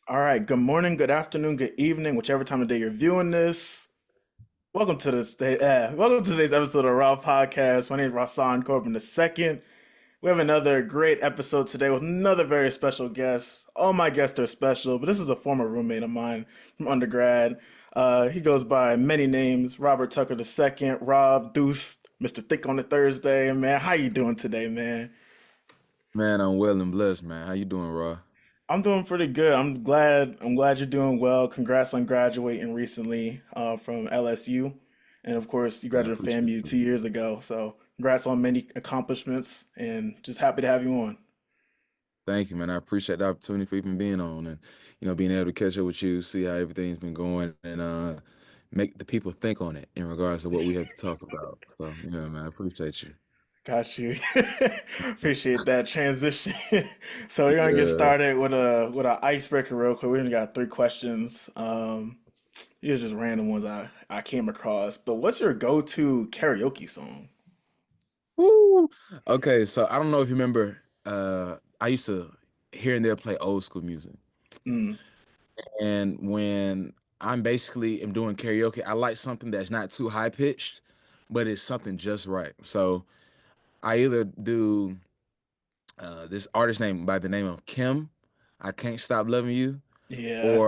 All right, good morning, good afternoon, good evening, whichever time of day you're viewing this. Welcome to today's episode of Raw Podcast. My name is Rahsaan Corbin II. We have another great episode today with another very special guest. All my guests are special, but this is a former roommate of mine from undergrad. He goes by many names: Robert Tucker II, Rob, Deuce, Mr. Thick on the Thursday. Man, how you doing today, man? Man, I'm well and blessed, man. How you doing, Raw? I'm doing pretty good. I'm glad you're doing well. Congrats on graduating recently from LSU, and of course, you Man, I graduated from appreciate FAMU you. 2 years ago. So, congrats on many accomplishments, and just happy to have you on. Thank you, man. I appreciate the opportunity for even being on and being able to catch up with you, see how everything's been going, and make the people think on it in regards to what we have to talk about. So, yeah, man, I appreciate you. Got you. Appreciate that transition. So we're gonna get Yeah. started with a icebreaker real quick. We only got three questions. These are just random ones I came across. But what's your go-to karaoke song? Woo! Okay, so I don't know if you remember, I used to here and there play old school music. Mm, And when I'm basically am doing karaoke, I like something that's not too high pitched, but it's something just right. So I either do this artist name by the name of Kim, I Can't Stop Loving You, yeah.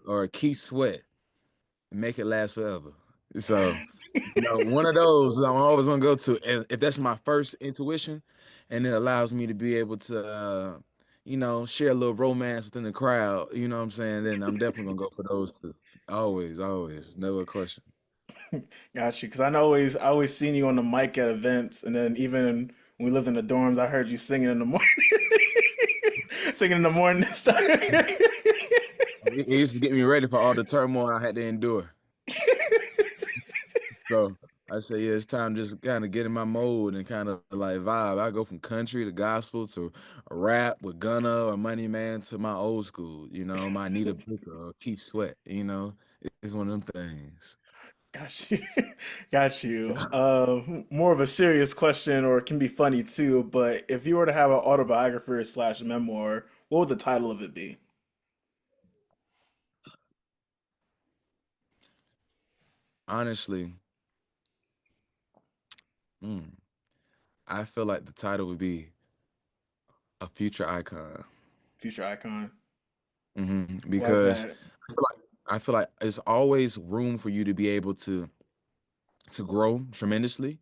or Keith Sweat, Make It Last Forever. So, one of those I'm always gonna go to. And if that's my first intuition, and it allows me to be able to share a little romance within the crowd, you know what I'm saying, then I'm definitely gonna go for those two. Always, always. Never a question. Got you. Because I always seen you on the mic at events, and then even when we lived in the dorms, I heard you singing in the morning, singing in the morning and stuff. It used to get me ready for all the turmoil I had to endure. So I say, yeah, it's time to just kind of get in my mode and kind of like vibe. I go from country to gospel to rap with Gunna or Money Man to my old school, my Anita Baker or Keith Sweat, it's one of them things. Got you. Got you. More of a serious question, or it can be funny too. But if you were to have an autobiography slash memoir, what would the title of it be? Honestly, mm, I feel like the title would be A Future Icon. Future icon. Why is Because that? I feel like there's always room for you to be able to grow tremendously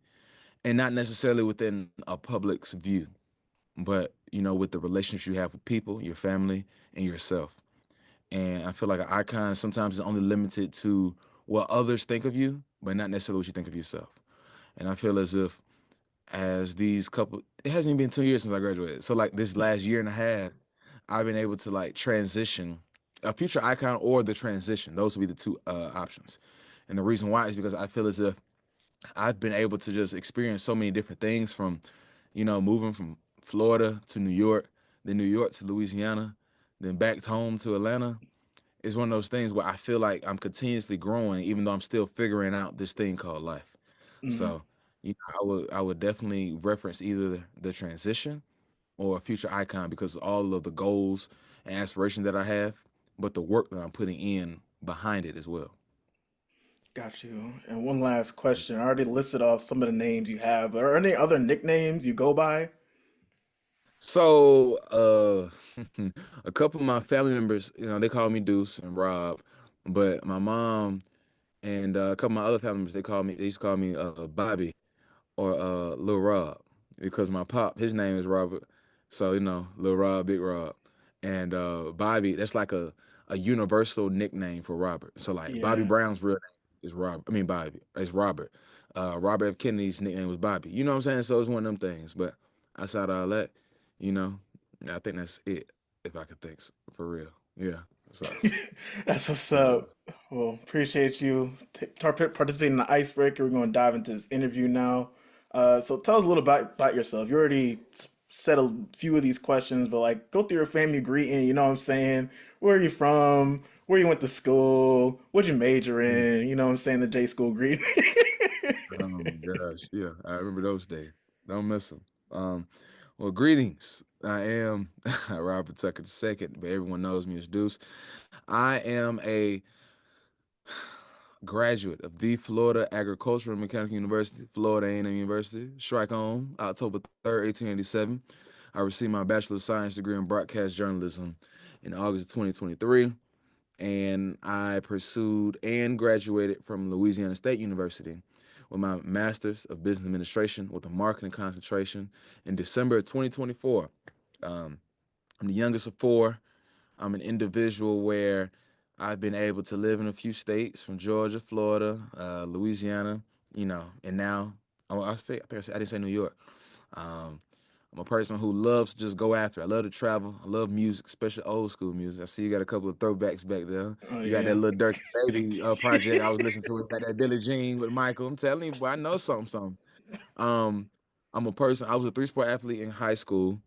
and not necessarily within a public's view, but with the relationships you have with people, your family, and yourself. And I feel like an icon sometimes is only limited to what others think of you, but not necessarily what you think of yourself. And I feel as if as these couple, it hasn't even been 2 years since I graduated. So like this last year and a half, I've been able to like transition a future icon or the transition. Those would be the two options. And the reason why is because I feel as if I've been able to just experience so many different things from, moving from Florida to New York, then New York to Louisiana, then back home to Atlanta. It's one of those things where I feel like I'm continuously growing, even though I'm still figuring out this thing called life. Mm, So, I would definitely reference either the transition or a future icon because of all of the goals and aspirations that I have, but the work that I'm putting in behind it as well. got you. And one last question. I already listed off some of the names you have, but are there any other nicknames you go by? So, a couple of my family members, they call me Deuce and Rob, but my mom and a couple of my other family members, they used to call me Bobby or Lil Rob because my pop, his name is Robert, so Lil Rob, Big Rob, and Bobby. That's like a universal nickname for Robert. So like Bobby Yeah. Brown's real name is Rob. I mean Bobby is Robert. Robert F. Kennedy's nickname was Bobby. You know what I'm saying? So it's one of them things. But outside of all that, you know, I think that's it. If I could think for real, yeah. So That's what's yeah. up. Well, appreciate you participating in the icebreaker. We're going to dive into this interview now. So tell us a little about yourself. You already said a few of these questions, but like go through your family greeting. You know what I'm saying? Where are you from? Where you went to school? What'd you major in? You know what I'm saying? The J school greeting. Oh my gosh, yeah, I remember those days. Don't miss them. Well, greetings. I am Robert Tucker II, but everyone knows me as Deuce. I am a graduate of the Florida Agricultural and Mechanical University, Florida A&M University, strike on October 3rd, 1887. I received my Bachelor of Science degree in Broadcast Journalism in August of 2023, and I pursued and graduated from Louisiana State University with my Master's of Business Administration with a marketing concentration in December of 2024. Um, I'm the youngest of four. I'm an individual where I've been able to live in a few states from Georgia, Florida, Louisiana, and now I didn't say New York. Um, I'm a person who loves to just go after. I love to travel. I love music, especially old school music. I see you got a couple of throwbacks back there. Oh You got that yeah. little Dirty Baby project I was listening to. Got that Billie Jean with Michael. I'm telling you, boy, I know something, something. Um, I'm a person. I was a three-sport athlete in high school,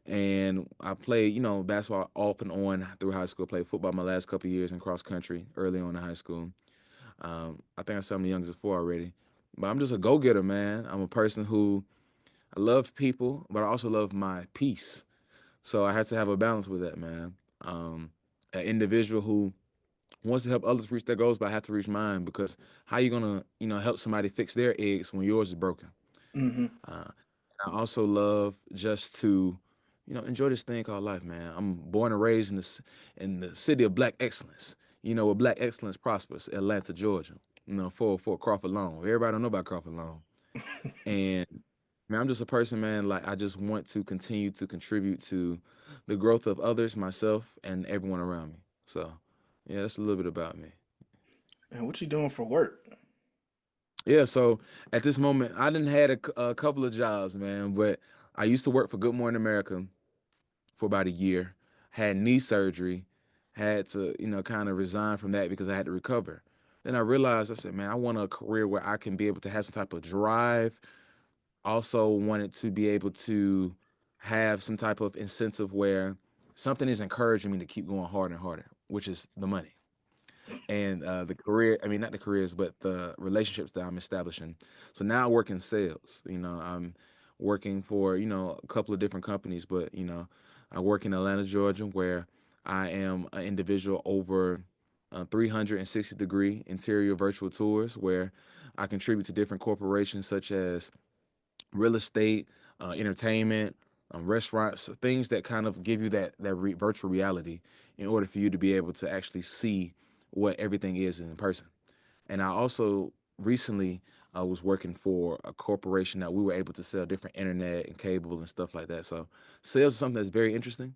and I played, basketball off and on through high school. Played football my last couple of years in cross country early on in high school. I think I said I'm the youngest of four already, but I'm just a go getter, man. I'm a person who I love people, but I also love my peace. So I had to have a balance with that, man. An individual who wants to help others reach their goals, but I have to reach mine because how you gonna, help somebody fix their eggs when yours is broken? Hmm. Uh, I also love just to, enjoy this thing called life, man. I'm born and raised in the city of Black excellence. Where Black excellence prospers, Atlanta, Georgia. For Crawford Long. Everybody don't know about Crawford Long. And man, I'm just a person, man. Like I just want to continue to contribute to the growth of others, myself, and everyone around me. So, yeah, that's a little bit about me. And what you doing for work? Yeah, so at this moment, I didn't had a couple of jobs, man, but I used to work for Good Morning America for about a year, had knee surgery, had to, kind of resign from that because I had to recover. Then I realized, I said, man, I want a career where I can be able to have some type of drive. Also wanted to be able to have some type of incentive where something is encouraging me to keep going harder and harder, which is the money and the career. I mean, not the careers, but the relationships that I'm establishing. So now I work in sales. I'm working for a couple of different companies, but I work in Atlanta, Georgia, where I am an individual over 360-degree interior virtual tours, where I contribute to different corporations such as real estate, entertainment, restaurants, things that kind of give you that virtual reality in order for you to be able to actually see what everything is in person. And I also recently was working for a corporation that we were able to sell different internet and cable and stuff like that. So sales is something that's very interesting.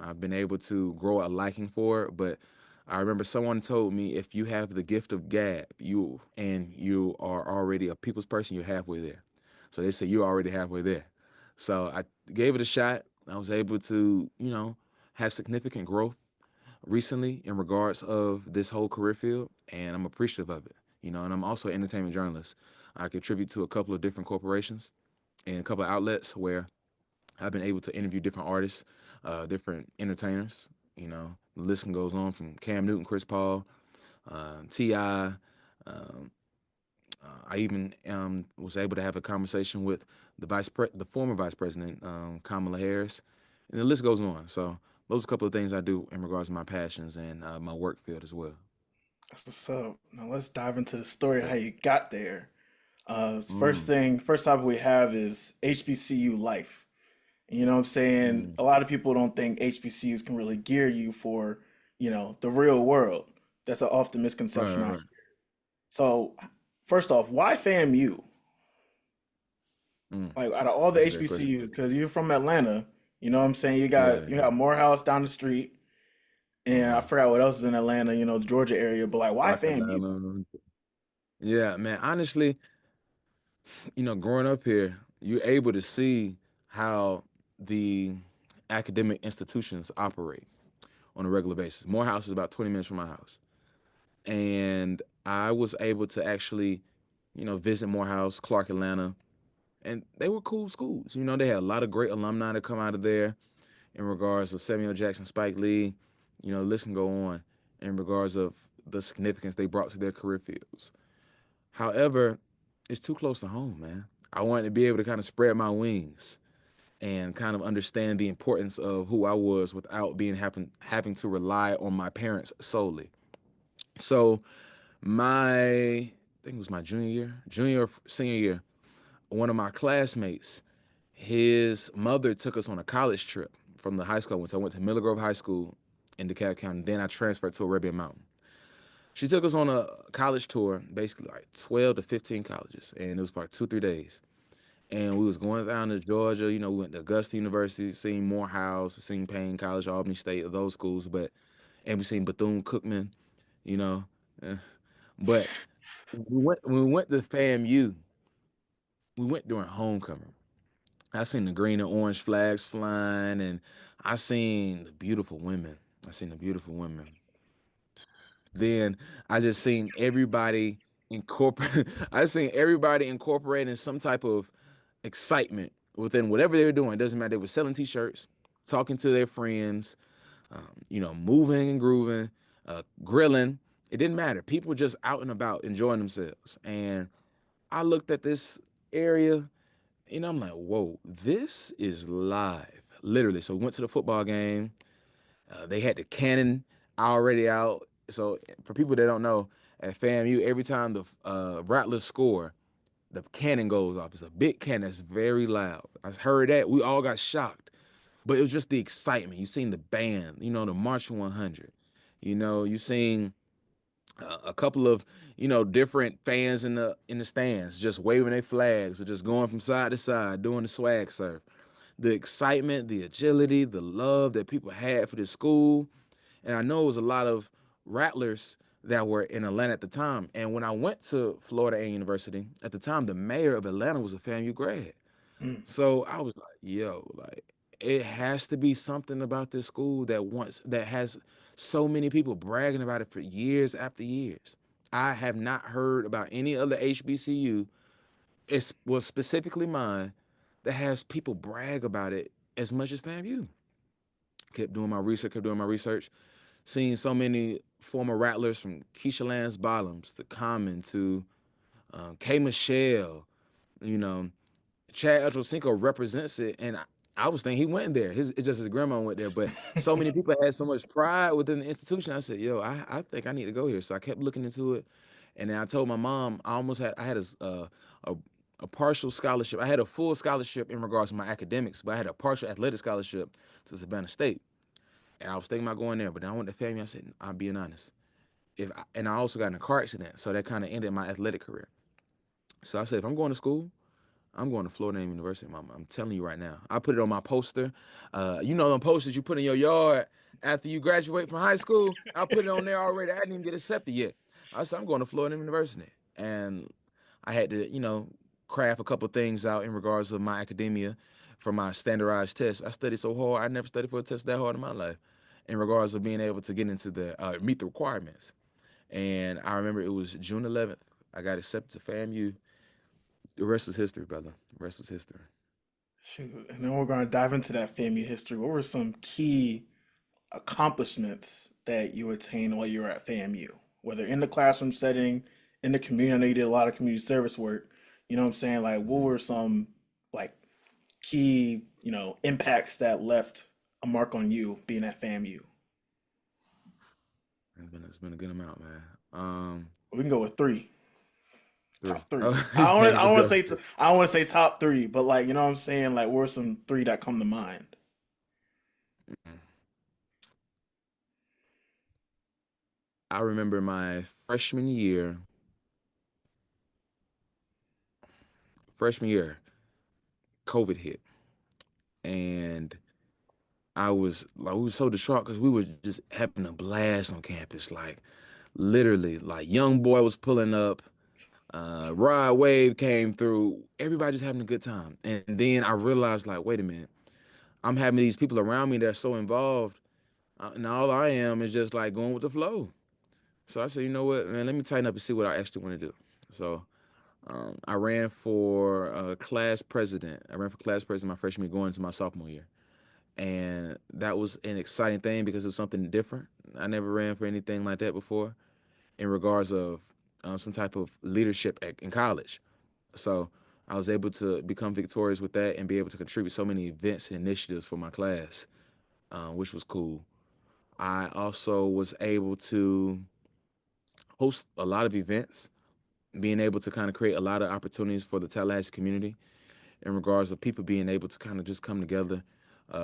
I've been able to grow a liking for it, but I remember someone told me if you have the gift of gab, you are already a people's person, you're halfway there. So they say you're already halfway there. So I gave it a shot. I was able to, have significant growth recently in regards of this whole career field, and I'm appreciative of it. And I'm also an entertainment journalist. I contribute to a couple of different corporations and a couple of outlets where I've been able to interview different artists, different entertainers. The list goes on from Cam Newton, Chris Paul, Ti. I even was able to have a conversation with the former vice president, Kamala Harris, and the list goes on. So those are a couple of things I do in regards to my passions and my work field as well. That's what's up. Now let's dive into the story of Yeah. how you got there. Mm, First topic we have is HBCU life. You know what I'm saying? mm. A lot of people don't think HBCUs can really gear you for, the real world. That's an often Right, misconception right, I hear. right. So, first off, why FAMU? Mm. Like out of all the That's a great question. HBCUs, because you're from Atlanta, you know what I'm saying? You Yeah, got you yeah. got Morehouse down the street, and I Uh-huh. forgot what else is in Atlanta, the Georgia area, but like why Rock FAMU? Island. Yeah, man. Honestly, growing up here, you're able to see how the academic institutions operate on a regular basis. Morehouse is about 20 minutes from my house. And I was able to actually, visit Morehouse, Clark, Atlanta, and they were cool schools. They had a lot of great alumni that come out of there in regards of Samuel Jackson, Spike Lee, the list can go on in regards of the significance they brought to their career fields. However, it's too close to home, man. I wanted to be able to kind of spread my wings and kind of understand the importance of who I was without being having to rely on my parents solely. So I think it was my junior or senior year, one of my classmates, his mother took us on a college trip from the high school I went to. I went to Miller Grove High School in DeKalb County. Then I transferred to Arabian Mountain. She took us on a college tour, basically like 12 to 15 colleges, and it was for like 2 3 days. And we was going down to Georgia. We went to Augusta University, seen Morehouse, we seen Payne College, Albany State, those schools, and we seen Bethune Cookman, you know. eh. But when we went to FAMU, we went during homecoming. I seen the green and orange flags flying, and I seen the beautiful women. I seen the beautiful women. Then I just seen everybody incorporate. I seen everybody incorporating some type of excitement within whatever they were doing. It doesn't matter. They were selling T-shirts, talking to their friends, moving and grooving, grilling. It didn't matter. People were just out and about enjoying themselves. And I looked at this area, and I'm like, whoa, this is live. Literally. So we went to the football game. They had the cannon already out. So for people that don't know, at FAMU, every time the Rattlers score, the cannon goes off. It's a big cannon that's very loud. I heard that. We all got shocked. But it was just the excitement. You seen the band, the March 100. You seen a couple of, different fans in the stands just waving their flags or just going from side to side doing the swag surf. The excitement, the agility, the love that people had for the school. And I know it was a lot of Rattlers that were in Atlanta at the time. And when I went to Florida A University, at the time, the mayor of Atlanta was a FAMU grad. Mm. So I was like, yo, like it has to be something about this school that has so many people bragging about it for years after years. I have not heard about any other HBCU, it was specifically mine, that has people brag about it as much as FAMU. Kept doing my research, seeing so many former Rattlers from Keisha Lance Bottoms to Common to K Michelle, you know, Chad Ochocinco represents it, and I was thinking he went there. It's just his grandma went there, but so many people had so much pride within the institution. I said, "Yo, I think I need to go here." So I kept looking into it, and then I told my mom I had a a partial scholarship. I had a full scholarship in regards to my academics, but I had a partial athletic scholarship to Savannah State, and I was thinking about going there. But then I went to FAMU. I said, "I'm being honest." And I also got in a car accident, so that kind of ended my athletic career. So I said, if I'm going to school, I'm going to Florida A&M University, Mama. I'm telling you right now. I put it on my poster. Them posters you put in your yard after you graduate from high school. I put it on there already. I didn't even get accepted yet. I said I'm going to Florida A&M University, and I had to, craft a couple of things out in regards of my academia for my standardized test. I studied so hard. I never studied for a test that hard in my life, in regards of being able to get into the meet the requirements. And I remember it was June 11th. I got accepted to FAMU. The rest was history, brother. The rest was history. Shoot. And then we're going to dive into that family history. What were some key accomplishments that you attained while you were at FAMU? Whether in the classroom setting, in the community, I know you did a lot of community service work. You know what I'm saying? Like, what were some like key, impacts that left a mark on you being at FAMU? It's been a good amount, man. We can go with three. Three. Top three. Oh, yeah, I let's don't want to go. say I don't want to say top three, but like you know what I'm saying. Like, what are some three that come to mind? I remember my freshman year, COVID hit, and we were so distraught because we were just having a blast on campus, like literally, like young boy was pulling up, Rod Wave came through, everybody just having a good time, and then I realized, like, wait a minute, I'm having these people around me that are so involved, and all I am is just like going with the flow. So I said, you know what, man, let me tighten up and see what I actually want to do. So I ran for class president. I ran for class president my freshman year going into my sophomore year. And that was an exciting thing because it was something different. I never ran for anything like that before in regards of some type of leadership in college. So I was able to become victorious with that and be able to contribute so many events and initiatives for my class, which was cool. I also was able to host a lot of events, being able to kind of create a lot of opportunities for the Tallahassee community in regards of people being able to kind of just come together,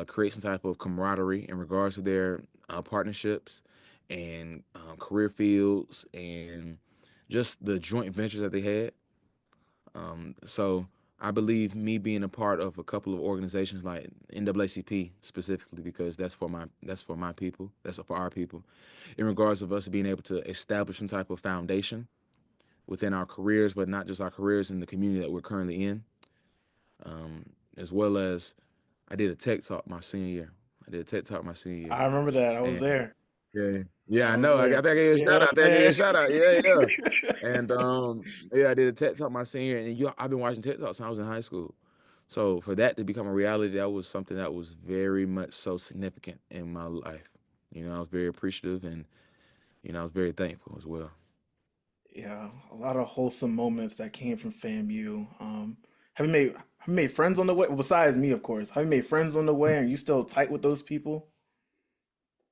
create some type of camaraderie in regards to their partnerships and career fields and just the joint ventures that they had. So I believe me being a part of a couple of organizations like NAACP specifically because that's for my people, that's for our people, in regards of us being able to establish some type of foundation within our careers, but not just our careers in the community that we're currently in, as well as I did a tech talk my senior year. I did a tech talk my senior year, I remember that. I was and there. yeah, yeah, I I was know. I there. think I gave you a You know shout what out. I'm I think I gave you a saying? shout out. Yeah, yeah. And yeah, I did a tech talk my senior, year, and I've been watching tech talks since I was in high school. So for that to become a reality, that was something that was very much so significant in my life. I was very appreciative, and I was very thankful as well. Yeah, a lot of wholesome moments that came from FAMU. Have you made friends on the way? Well, besides me, of course. Have you made friends on the way? And you still tight with those people?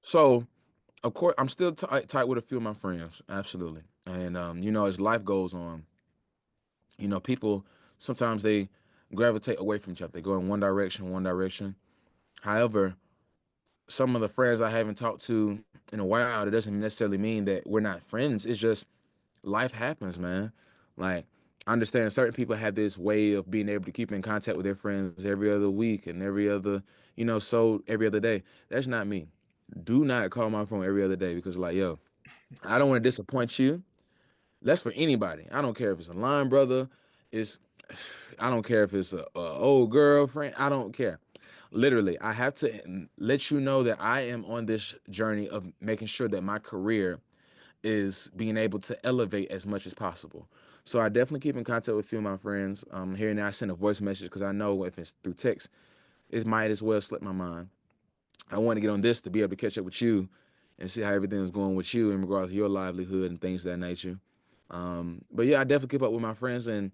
So of course, I'm still tight with a few of my friends, absolutely. And as life goes on, people sometimes they gravitate away from each other. They go in one direction, one direction. However, some of the friends I haven't talked to in a while, it doesn't necessarily mean that we're not friends. It's just life happens, man. Like, I understand certain people have this way of being able to keep in contact with their friends every other week and every other, so every other day. That's not me. Do not call my phone every other day because, like, yo, I don't want to disappoint you. That's for anybody. I don't care if it's a line brother. It's I don't care if it's a old girlfriend. I don't care. Literally, I have to let you know that I am on this journey of making sure that my career is being able to elevate as much as possible. So I definitely keep in contact with a few of my friends. Here and there, I send a voice message because I know if it's through text, it might as well slip my mind. I want to get on this to be able to catch up with you and see how everything is going with you in regards to your livelihood and things of that nature. But yeah, I definitely keep up with my friends, and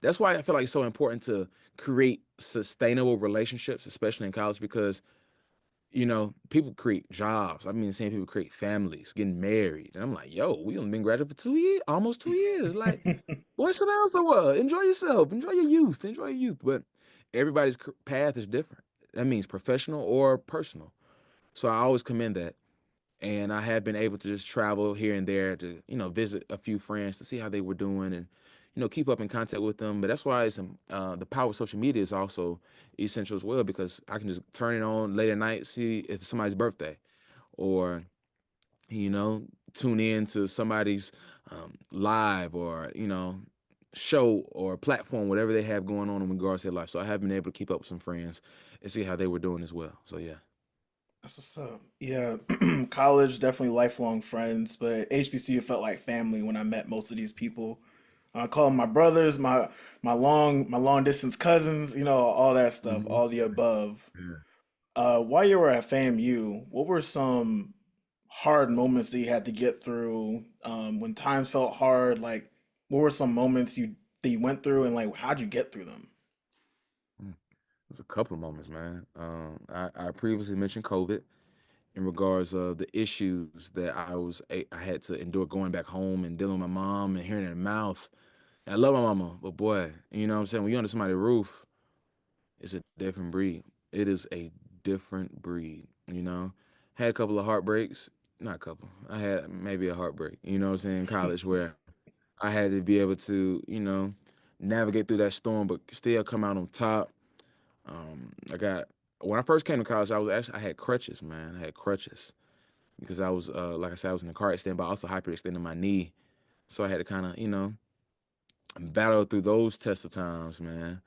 that's why I feel like it's so important to create sustainable relationships, especially in college, because people create jobs. I mean, seeing people create families, getting married, and I'm like, yo, we only been graduated for 2 years, almost 2 years. Like, what's the else the world? Enjoy yourself, enjoy your youth, enjoy your youth. But everybody's path is different. That means professional or personal. So I always commend that. And I have been able to just travel here and there to, visit a few friends to see how they were doing and, keep up in contact with them. But that's why the power of social media is also essential as well because I can just turn it on late at night, see if it's somebody's birthday, or you know, tune in to somebody's live or show or platform, whatever they have going on in regards to their life. So I have been able to keep up with some friends and see how they were doing as well. So yeah. That's what's up. Yeah, college, definitely lifelong friends, but HBCU felt like family when I met most of these people. I call them my brothers, my long distance cousins, all that stuff, Mhm. all the above. Yeah. While you were at FAMU, what were some hard moments that you had to get through when times felt hard? Like, what were some moments that you went through, and like, how'd you get through them? Mm. There's a couple of moments, man. I previously mentioned COVID in regards of the issues that I had to endure going back home and dealing with my mom and hearing her mouth. And I love my mama, but boy, you know what I'm saying? When you're under somebody's roof, it's a different breed. It is a different breed, you know? Had a couple of heartbreaks, not a couple. I had maybe a heartbreak, you know what I'm saying, in college where I had to be able to, navigate through that storm, but still come out on top. I got when I first came to college, I had crutches, man. I had crutches because I was, like I said, I was in a car accident, but also hyperextending my knee, so I had to kind of, battle through those tests of times, man.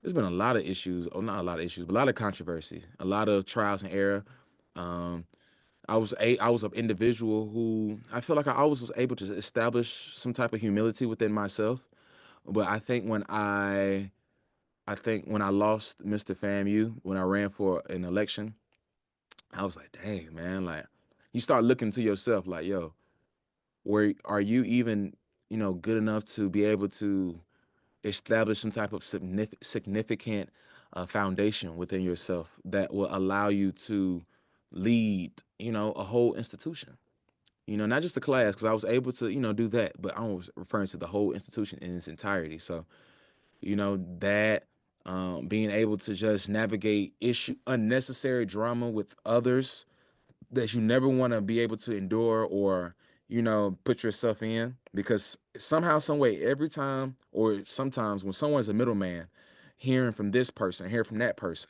There's been a lot of issues, or not a lot of issues, but a lot of controversy, a lot of trials and error. Um, I was an individual who I feel like I always was able to establish some type of humility within myself. But I think when I lost Mr. FAMU, when I ran for an election, I was like, dang, man, like you start looking to yourself like, yo, where are you even, good enough to be able to establish some type of significant foundation within yourself that will allow you to lead, a whole institution. Not just a class, because I was able to, do that, but I was referring to the whole institution in its entirety. So, that being able to just navigate unnecessary drama with others that you never want to be able to endure or put yourself in, because somehow some way every time or sometimes when someone's a middleman, hearing from that person,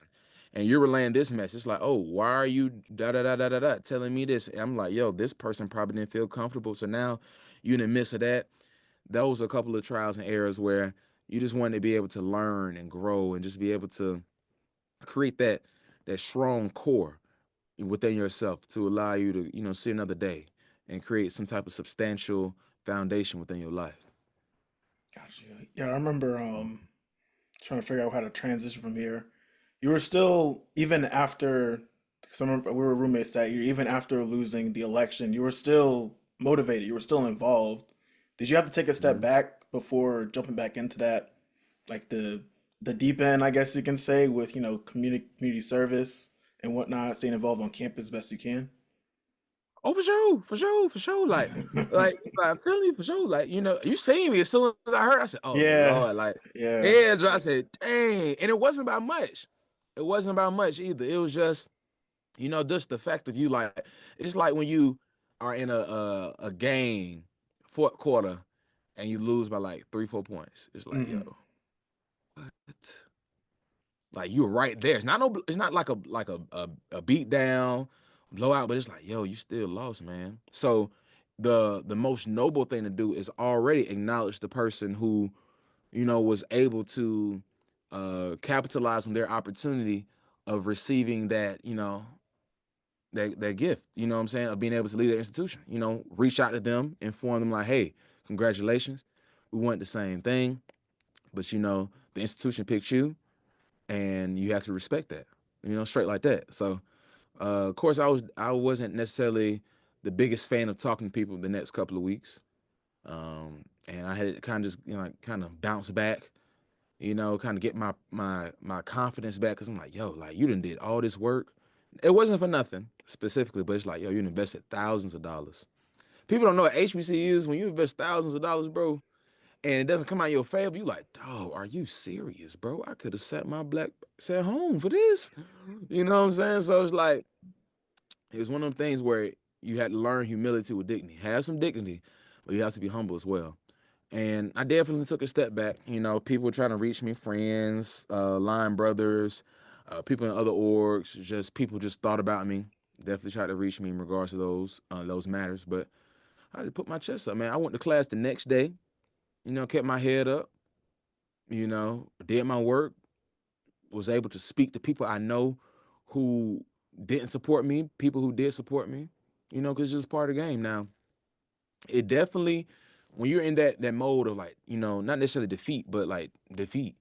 and you're relaying this message like, oh, why are you da da da da da da telling me this? And I'm like, yo, this person probably didn't feel comfortable, so now you in the midst of that. Those are a couple of trials and errors where you just want to be able to learn and grow and just be able to create that strong core within yourself to allow you to, see another day and create some type of substantial foundation within your life. Gotcha. Yeah, I remember trying to figure out how to transition from here. You were still, even after, because I remember we were roommates that year, even after losing the election, you were still motivated, you were still involved. Did you have to take a step Mhm. back before jumping back into that, like the deep end, I guess you can say, with, community service and whatnot, staying involved on campus best you can? Oh, for sure, for sure, for sure. Like I'm telling you, for sure. Like, you seen me as soon as I heard. I said, "Oh Yeah, Lord!" Like, yeah. yeah. I said, "Dang!" And it wasn't about much. It wasn't about much either. It was just, just the fact of you. Like, it's like when you are in a game, fourth quarter, and you lose by like 3, 4 points. It's like, Hmm. yo, what? Like you were right there. It's not like a beat down, blowout, but it's like, yo, you still lost, man. So the most noble thing to do is already acknowledge the person who, was able to capitalize on their opportunity of receiving that, that gift, what I'm saying, of being able to lead their institution. Reach out to them, inform them like, hey, congratulations. We want the same thing, but the institution picked you and you have to respect that, straight like that. So, of course, I wasn't necessarily the biggest fan of talking to people the next couple of weeks, and I had to kind of just kind of bounce back, kind of get my confidence back because I'm like, yo, like you done did all this work. It wasn't for nothing specifically, but it's like, yo, you invested thousands of dollars. People don't know what HBCUs when you invest thousands of dollars, bro, and it doesn't come out your favor, you like, dog, are you serious, bro? I could have sat home for this. You know what I'm saying? So it's like it's one of them things where you had to learn humility with dignity. Have some dignity, but you have to be humble as well. And I definitely took a step back. People were trying to reach me, friends, line brothers, people in other orgs, just people just thought about me. Definitely tried to reach me in regards to those matters. But I just put my chest up, man. I went to class the next day, kept my head up, did my work, was able to speak to people I know who didn't support me, people who did support me, because it's just part of the game. Now, it definitely, when you're in that mode of like, not necessarily defeat, but like defeat,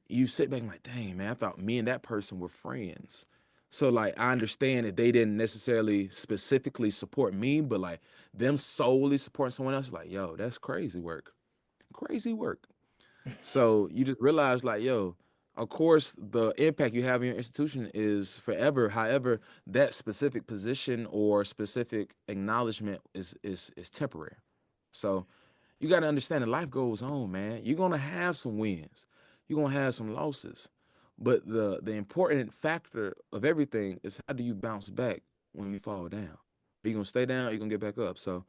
you sit back and like, dang, man, I thought me and that person were friends. So like I understand that they didn't necessarily specifically support me, but like them solely supporting someone else, like, yo, that's crazy work. Crazy work. So you just realize, like, yo, of course, the impact you have in your institution is forever. However, that specific position or specific acknowledgement is temporary. So you got to understand that life goes on, man. You're gonna have some wins, you're gonna have some losses, but the important factor of everything is how do you bounce back when you fall down? Are you gonna stay down? Or are you gonna get back up? So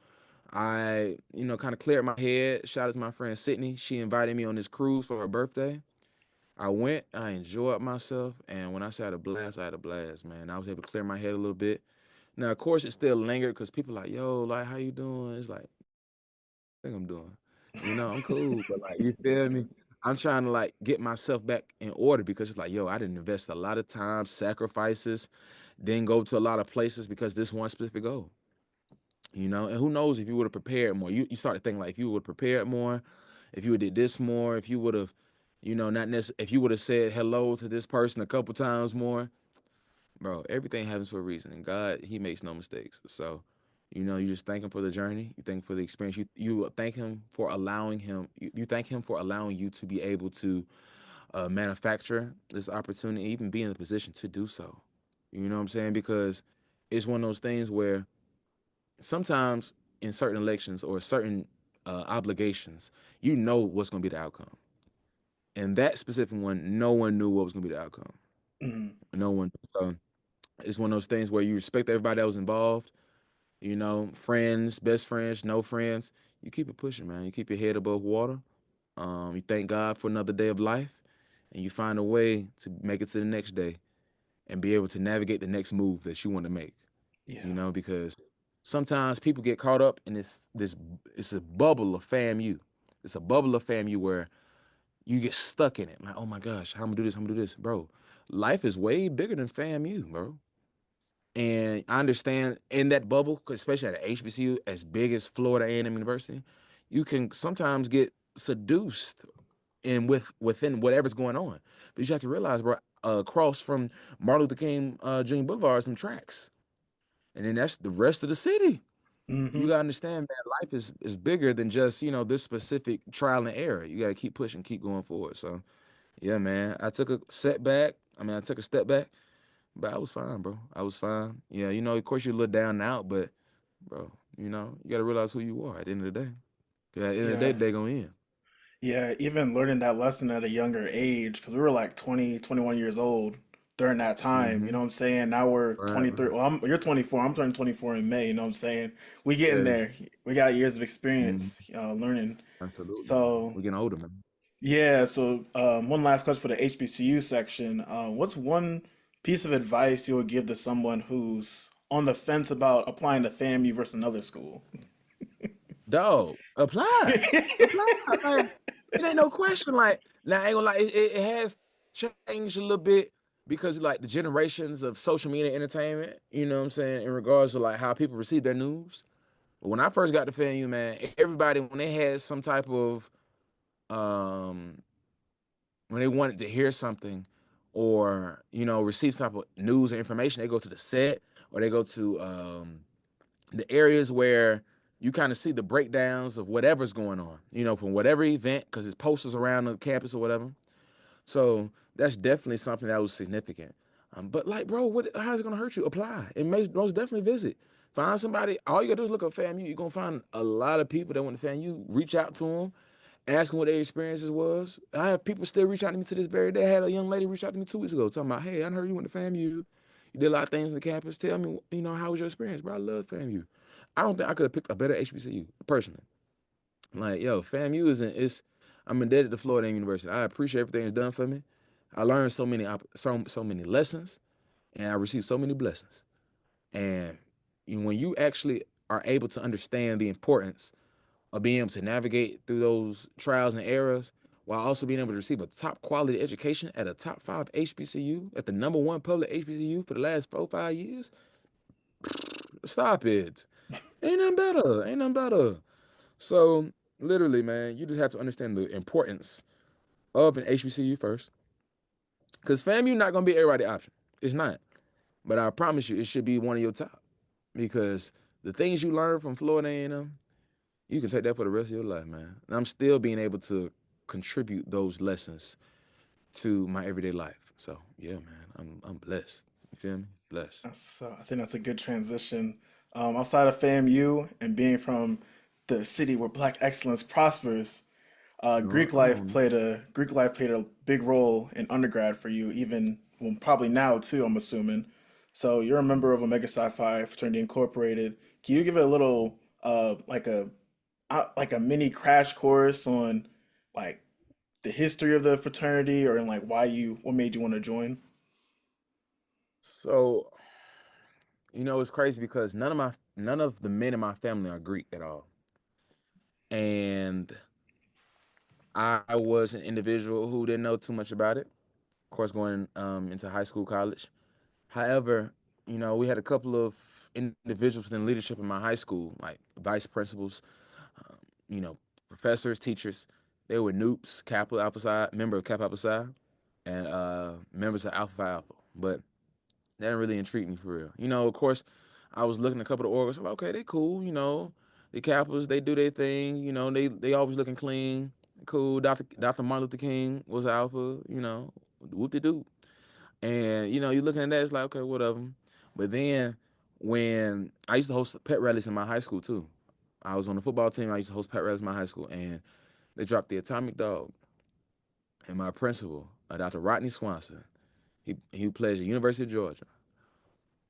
I, kind of cleared my head. Shout out to my friend Sydney. She invited me on this cruise for her birthday. I went, I enjoyed myself, and when I say I had a blast, man. I was able to clear my head a little bit. Now, of course, it still lingered because people like, yo, like, how you doing? It's like, I think I'm doing. I'm cool, but like, you feel me? I'm trying to like get myself back in order because it's like, yo, I didn't invest a lot of time, sacrifices, didn't go to a lot of places because this one specific goal. And who knows if you would have prepared more. You start to think like if you would have prepared more, if you would did this more, if you would have, not necessarily if you would have said hello to this person a couple times more, bro, everything happens for a reason. And God, he makes no mistakes. So You know, you just thank him for the journey. You thank him for the experience. You thank him for allowing him. You thank him for allowing you to be able to manufacture this opportunity, even be in the position to do so. You know what I'm saying? Because it's one of those things where sometimes in certain elections or certain obligations, you know what's going to be the outcome. And that specific one, no one knew what was going to be the outcome. Mhm. No one. So it's one of those things where you respect everybody that was involved. You know, friends, best friends, no friends. You keep it pushing, man. You keep your head above water. You thank God for another day of life, and you find a way to make it to the next day and be able to navigate the next move that you want to make. You Yeah. know, because sometimes people get caught up in this it's a bubble of FAMU. It's a bubble of FAMU where you get stuck in it. Like, oh my gosh, how I'm gonna do this, I'm gonna do this. Bro, life is way bigger than FAMU, bro. And I understand in that bubble, especially at a HBCU as big as Florida A&M University, you can sometimes get seduced in within whatever's going on. But you have to realize, bro, across from Martin Luther King Jr. Boulevard, some tracks, and then that's the rest of the city. You Hmm. gotta understand that life is bigger than just this specific trial and error. You gotta keep pushing, keep going forward. So yeah, man, I took a setback. I mean, I took a step back, but I was fine, bro. I was fine. Yeah, of course you're a little down and out, but bro, you gotta realize who you are at the end of the day. 'Cause at the end of the day, Yeah. they gonna end. Yeah, even learning that lesson at a younger age, because we were like 20, 21 years old during that time, you Mm-hmm. know what I'm saying? Now we're Right, 23. right. Well, you're 24. I'm turning 24 in May, you know what I'm saying? We getting Yeah. there. We got years of Mm, experience learning. absolutely. So, We're getting older, man. yeah, so one last question for the HBCU section. What's one piece of advice you would give to someone who's on the fence about applying to FAMU versus another school? Dog, apply. Apply. Like, it ain't no question. Like, now I ain't gonna lie, it has changed a little bit because like the generations of social media entertainment, you know what I'm saying, in regards to like how people receive their news. But when I first got to FAMU, man, everybody when they had some type of um when they wanted to hear something or receive some type of news or information, they go to the set or they go to the areas where you kind of see the breakdowns of whatever's going on, from whatever event, because it's posters around the campus or whatever. So that's definitely something that was significant. But like, bro, how's it gonna hurt you? Apply. It may most definitely visit. Find somebody. All you gotta do is look up FAMU. You're gonna find a lot of people that went to FAMU. Reach out to them, ask them what their experiences was. I have people still reach out to me to this very day. I had a young lady reach out to me 2 weeks ago talking about, hey, I heard you went to FAMU. You did a lot of things on the campus. Tell me, how was your experience, bro? I love FAMU. I don't think I could have picked a better HBCU personally. Like, yo, FAMU isn't. I'm indebted to Florida University. I appreciate everything it's done for me. I learned so many lessons, and I received so many blessings. And when you actually are able to understand the importance of being able to navigate through those trials and errors while also being able to receive a top quality education at a top 5 HBCU, at the #1 public HBCU for the last 4 5 years, stop it. Ain't nothing better. Ain't nothing better. So literally, man, you just have to understand the importance of an HBCU first. Because FAMU not gonna be everybody's option. It's not. But I promise you, it should be one of your top. Because the things you learn from Florida A&M, you can take that for the rest of your life, man. And I'm still being able to contribute those lessons to my everyday life. So yeah, man, I'm blessed. You feel me? Blessed. So I think that's a good transition. Outside of FAMU and being from the city where Black excellence prospers, Come on, man. Greek life played a big role in undergrad for you, even well, probably now too. I'm assuming. So you're a member of Omega Psi Phi Fraternity Incorporated. Can you give it a little like a mini crash course on like the history of the fraternity or in like what made you want to join? So it's crazy because none of the men in my family are Greek at all, and I was an individual who didn't know too much about it. Of course, going into high school, college. However, we had a couple of individuals in leadership in my high school, like vice principals, um, you know, professors, teachers. They were Noops, Kappa Alpha Psi, member of Kappa Alpha Psi, and members of Alpha Phi Alpha. But that didn't really intrigue me for real. Of course, I was looking at a couple of organs. I'm like, okay, they cool. The Kappas, they do their thing. They always looking clean, cool. Dr. Martin Luther King was alpha. Whoop de doo. And you're looking at that, it's like, okay, whatever. But then when I used to host pet rallies in my high school too. I was on the football team. I used to host pet rallies in my high school, and they dropped the atomic dog. And my principal, Dr. Rodney Swanson, he plays at the University of Georgia.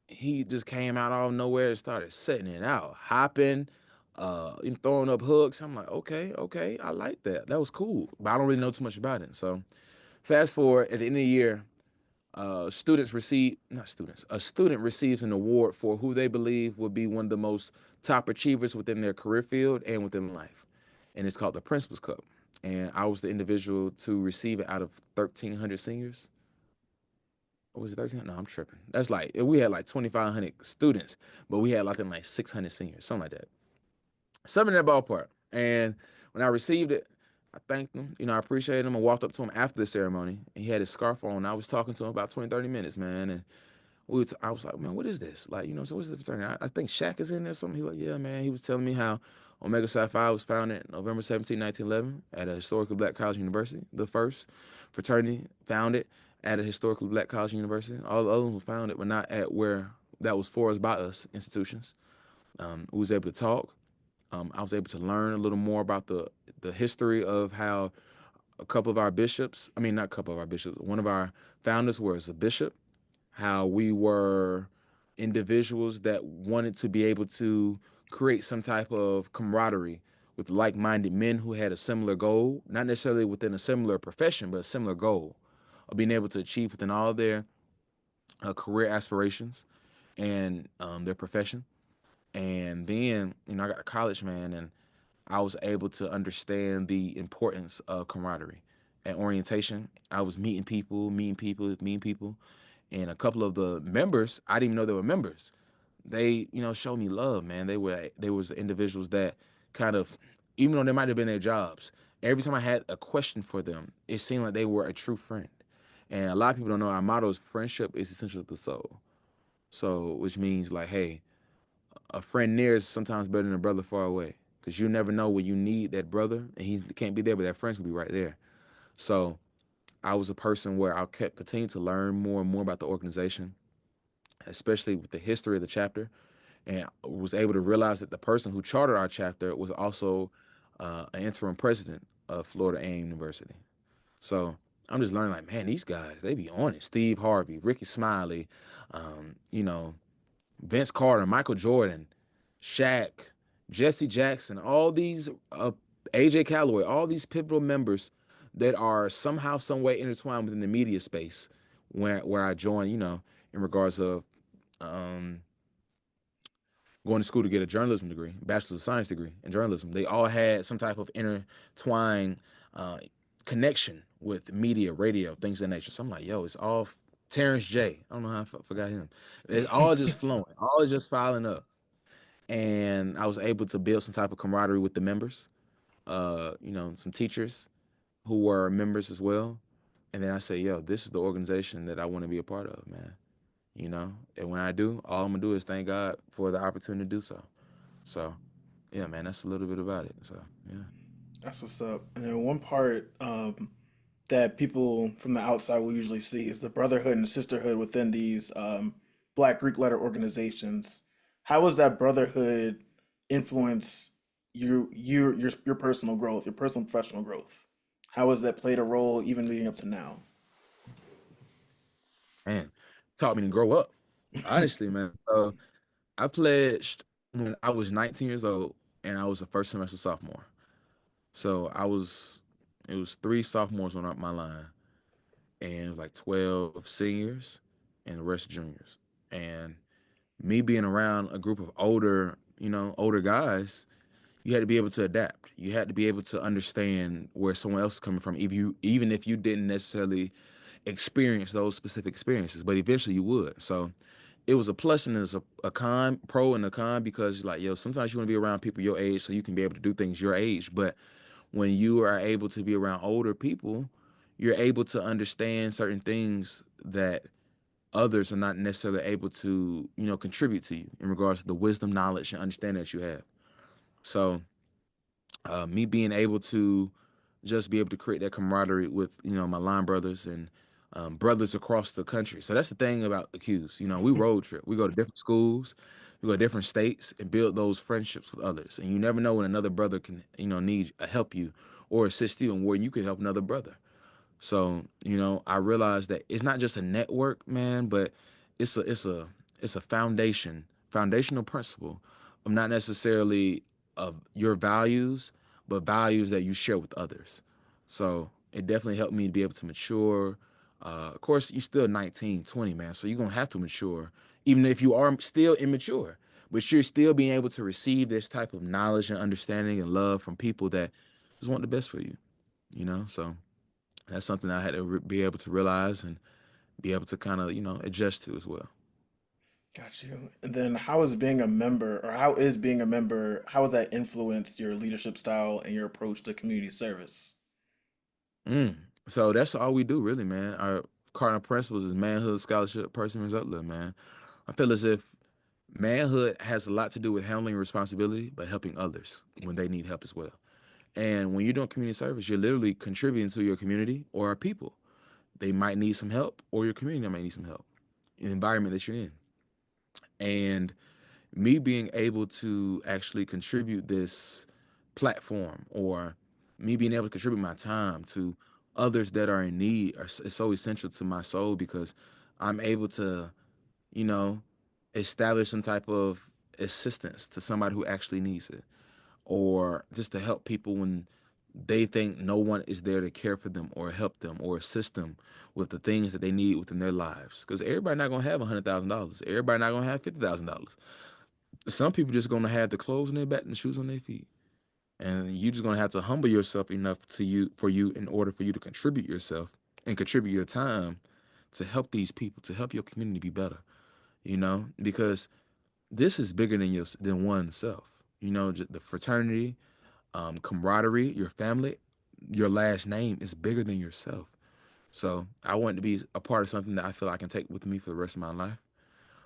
He just came out of nowhere and started setting it out, hopping, and throwing up hooks. I'm like, okay, I like that. That was cool, but I don't really know too much about it. So fast forward at the end of the year, students receive not students a student receives an award for who they believe will be one of the most top achievers within their career field and within life, and it's called the Principal's Cup. And I was the individual to receive it out of 1,300 seniors. Or was it 13? No, I'm tripping. That's like we had like 2,500 students, but we had like 600 seniors, something like that, something in that ballpark. And when I received it, I thanked him. I appreciated him. I walked up to him after the ceremony, and he had his scarf on. I was talking to him about 20, 30 minutes, man. And I was like, man, what is this? Like, so what's the fraternity? I think Shaq is in there or something. He was like, yeah, man. He was telling me how Omega Psi Phi was founded November 17, 1911 at a historically black college university, the first fraternity founded at a historically black college university. All the other ones were founded, but not at where that was for us by us institutions. We was able to talk. I was able to learn a little more about the history of how a couple of our bishops, I mean, not a couple of our bishops, one of our founders was a bishop, how we were individuals that wanted to be able to create some type of camaraderie with like-minded men who had a similar goal, not necessarily within a similar profession, but a similar goal of being able to achieve within all their career aspirations and their profession. And then, I got to college, man, and I was able to understand the importance of camaraderie. At orientation, I was meeting people, meeting people. And a couple of the members, I didn't even know they were members. They, showed me love, man. They was individuals that kind of, even though they might have been their jobs, every time I had a question for them, it seemed like they were a true friend. And a lot of people don't know our motto is friendship is essential to the soul. So, which means like, hey, a friend near is sometimes better than a brother far away, because you never know when you need that brother and he can't be there, but that friend's gonna be right there. So I was a person where I kept continuing to learn more and more about the organization, especially with the history of the chapter, and was able to realize that the person who chartered our chapter was also an interim president of Florida A&M University. So I'm just learning, like, man, these guys, they be on it. Steve Harvey, Ricky Smiley, um, you know, Vince Carter, Michael Jordan, Shaq, Jesse Jackson, all these AJ Calloway, all these pivotal members that are somehow, some way intertwined within the media space where I joined, in regards of um, going to school to get a journalism degree, bachelor's of science degree in journalism. They all had some type of intertwined uh, connection with media, radio, things of that nature. So I'm like, yo, it's all Terrence J. I don't know how I forgot him. It's all just flowing, all just filing up. And I was able to build some type of camaraderie with the members, some teachers who were members as well. And then I say, yo, this is the organization that I want to be a part of, man. And when I do, all I'm gonna do is thank God for the opportunity to do so. So, yeah, man, that's a little bit about it. So, yeah. That's what's up. And then one part that people from the outside will usually see is the brotherhood and sisterhood within these Black Greek letter organizations. How has that brotherhood influence your personal growth, your personal professional growth? How has that played a role even leading up to now? Man, taught me to grow up. Honestly, man. So I pledged when I was 19 years old, and I was a first semester sophomore. So it was three sophomores on up my line, and it was like 12 seniors and the rest juniors. And me being around a group of older guys, you had to be able to adapt. You had to be able to understand where someone else is coming from, even if you didn't necessarily experience those specific experiences, but eventually you would. So it was a plus and there's a con, pro and a con, because like, yo, sometimes you want to be around people your age so you can be able to do things your age. But when you are able to be around older people, you're able to understand certain things that others are not necessarily able to, contribute to you in regards to the wisdom, knowledge, and understanding that you have. So, me being able to just be able to create that camaraderie with, my line brothers and brothers across the country. So that's the thing about the Qs. We road trip. We go to different schools, we go to different states, and build those friendships with others. And you never know when another brother can, need help you or assist you, and where you can help another brother. So, I realized that it's not just a network, man, but it's a foundational principle of not necessarily of your values, but values that you share with others. So it definitely helped me to be able to mature. Of course, you're still 19, 20, man. So you're gonna have to mature, even if you are still immature. But you're still being able to receive this type of knowledge and understanding and love from people that just want the best for you. So that's something I had to be able to realize and be able to kind of, adjust to as well. Got you. And then how is being a member, or how is being a member, how has that influenced your leadership style and your approach to community service? Mm. So that's all we do, really, man. Our cardinal principles is manhood, scholarship, perseverance, uplift, man. I feel as if manhood has a lot to do with handling responsibility, but helping others when they need help as well. And when you're doing community service, you're literally contributing to your community or our people. They might need some help, or your community might need some help in the environment that you're in. And me being able to actually contribute this platform, or me being able to contribute my time to others that are in need is so essential to my soul, because I'm able to, you know, establish some type of assistance to somebody who actually needs it, or just to help people when they think no one is there to care for them or help them or assist them with the things that they need within their lives. Because everybody not gonna have $100,000. Everybody not gonna have $50,000. Some people just gonna have the clothes on their back and the shoes on their feet, and you just gonna have to humble yourself enough to you for you in order for you to contribute yourself and contribute your time to help these people, to help your community be better. Because this is bigger than oneself. The fraternity, camaraderie, your family, your last name is bigger than yourself. So I want to be a part of something that I feel I can take with me for the rest of my life,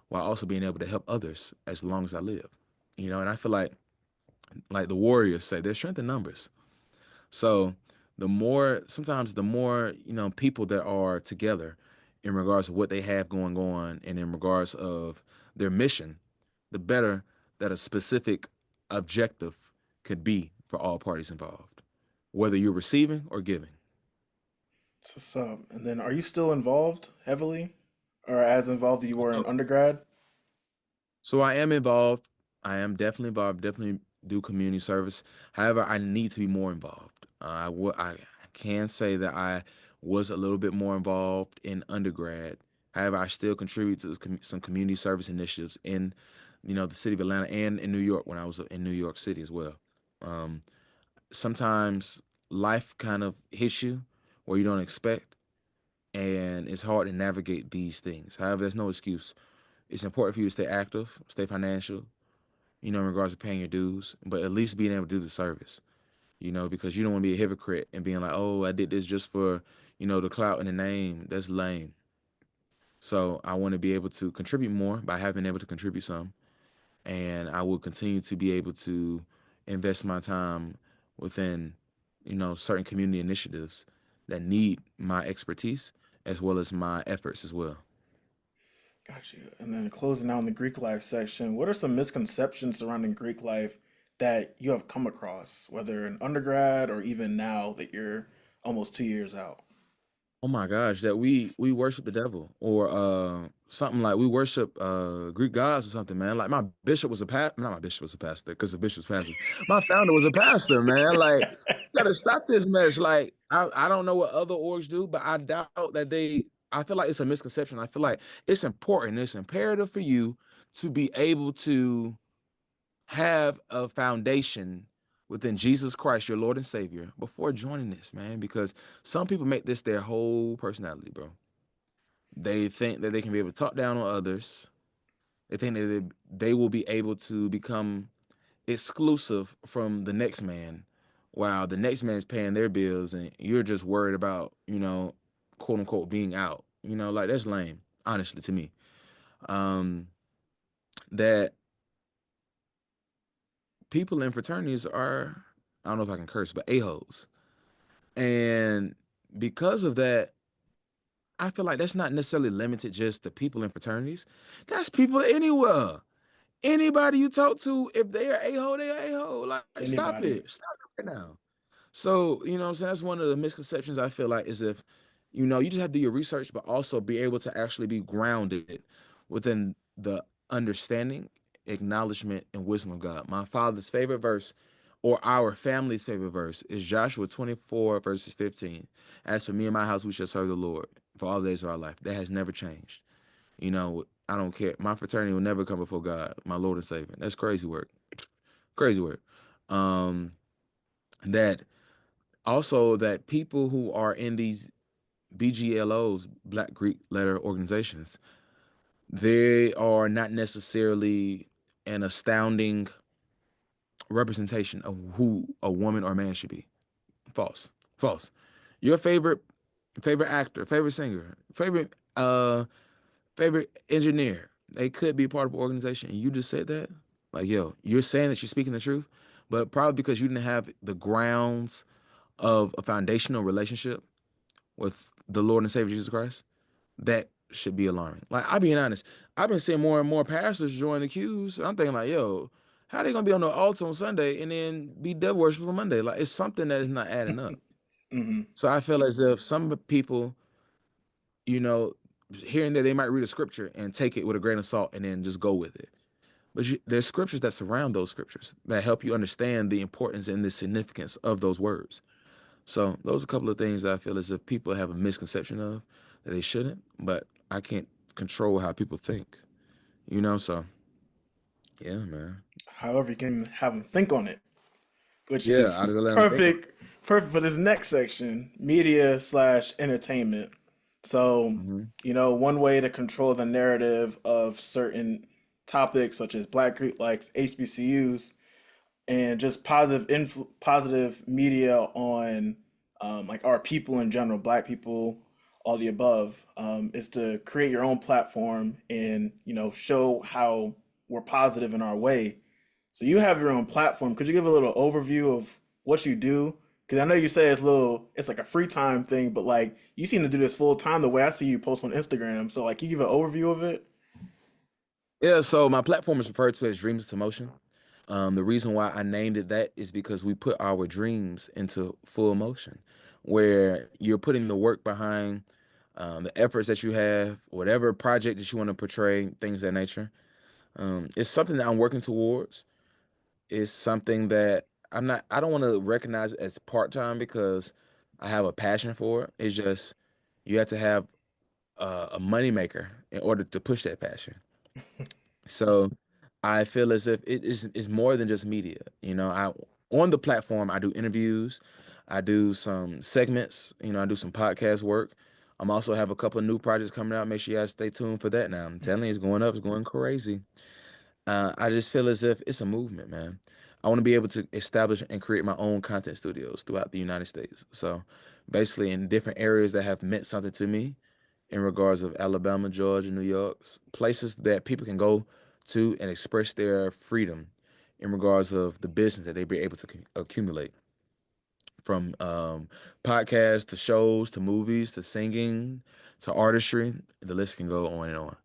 while also being able to help others as long as I live. And I feel like the warriors say, there's strength in numbers. So sometimes the more, people that are together in regards to what they have going on and in regards of their mission, the better that a specific objective could be for all parties involved, whether you're receiving or giving. So, and then are you still involved heavily, or as involved as you were in undergrad? So I am involved. I am definitely involved. Definitely do community service. However, I need to be more involved. I can say that I was a little bit more involved in undergrad. However, I still contribute to some community service initiatives in, the city of Atlanta and in New York when I was in New York City as well. Um, Sometimes life kind of hits you where you don't expect, and it's hard to navigate these things. However, there's no excuse. It's important for you to stay active, stay financial, in regards to paying your dues, but at least being able to do the service, because you don't want to be a hypocrite and being like, oh, I did this just for, the clout and the name. That's lame. So I want to be able to contribute more by having able to contribute some. And I will continue to be able to invest my time within, certain community initiatives that need my expertise as well as my efforts as well. Got you. And then closing out in the Greek life section, what are some misconceptions surrounding Greek life that you have come across, whether in undergrad or even now that you're almost 2 years out? Oh my gosh, that we worship the devil, or something like we worship Greek gods or something, man. Like my bishop was a not my bishop was a pastor, because the bishop's pastor. My founder was a pastor, man. Like, you gotta stop this mess. Like, I don't know what other orgs do, but I doubt that I feel like it's a misconception. I feel like it's important, it's imperative for you to be able to have a foundation within Jesus Christ, your Lord and Savior, before joining this, man, because some people make this their whole personality, bro. They think that they can be able to talk down on others. They think that they will be able to become exclusive from the next man, while the next man's paying their bills and you're just worried about, quote unquote, being out. Like, that's lame. honestly, to me. Um, that people in fraternities are, I don't know if I can curse, but a-holes. And because of that, I feel like that's not necessarily limited just to people in fraternities. That's people anywhere. Anybody you talk to, if they are a-hole, they are a-hole. Like, stop Anybody. it. Stop it right now. So, you know what I'm saying? That's one of the misconceptions I feel like is if, you just have to do your research, but also be able to actually be grounded within the understanding, acknowledgement, and wisdom of God. My father's favorite verse, or our family's favorite verse, is Joshua 24, verses 15. As for me and my house, we shall serve the Lord for all the days of our life. That has never changed. I don't care. My fraternity will never come before God, my Lord and Savior. That's crazy work. Crazy work. Um, that also that people who are in these BGLOs, Black Greek letter organizations, they are not necessarily an astounding representation of who a woman or man should be. False. False. Your favorite actor, favorite singer, favorite engineer, they could be part of an organization. And you just said that? Like, yo, you're saying that you're speaking the truth, but probably because you didn't have the grounds of a foundational relationship with the Lord and Savior Jesus Christ, that should be alarming. Like, I'll being honest, I've been seeing more and more pastors join the queues. I'm thinking like, yo, how they gonna be on the altar on Sunday and then be devil worship on Monday? Like, it's something that is not adding up. Hmm. So I feel as if some people, you know, hearing that they might read a scripture and take it with a grain of salt and then just go with it. But there's scriptures that surround those scriptures that help you understand the importance and the significance of those words. So those are a couple of things that I feel as if people have a misconception of that they shouldn't, but I can't control how people think. So yeah, man. However, you can have them think on it, which Yeah, is I just let them think on perfect, perfect for this next section, media slash entertainment. So, it. Hmm. one way to control the narrative of certain topics, such as Black Greek like HBCUs, and just positive media on like our people in general, Black people, all the above, is to create your own platform and show how we're positive in our way. So you have your own platform. Could you give a little overview of what you do? Because I know you say it's like a free time thing, but like you seem to do this full time the way I see you post on Instagram. So like, you give an overview of it. Yeah, so my platform is referred to as Dreams to Motion. The reason why I named it that is because we put our dreams into full motion, where you're putting the work behind the efforts that you have, whatever project that you want to portray, things of that nature. It's something that I'm working towards. It's something that I don't want to recognize it as part time because I have a passion for it. It's just you have to have a money maker in order to push that passion. So I feel as if is more than just media. I on the platform I do interviews, I do some segments, I do some podcast work. I'm also have a couple of new projects coming out. Make sure you guys stay tuned for that now. I'm telling you, it's going up, it's going crazy. I just feel as if it's a movement, man. I want to be able to establish and create my own content studios throughout the United States. So basically in different areas that have meant something to me in regards of Alabama, Georgia, New York, places that people can go to and express their freedom in regards of the business that they be able to accumulate from podcasts to shows to movies to singing to artistry. The list can go on and on.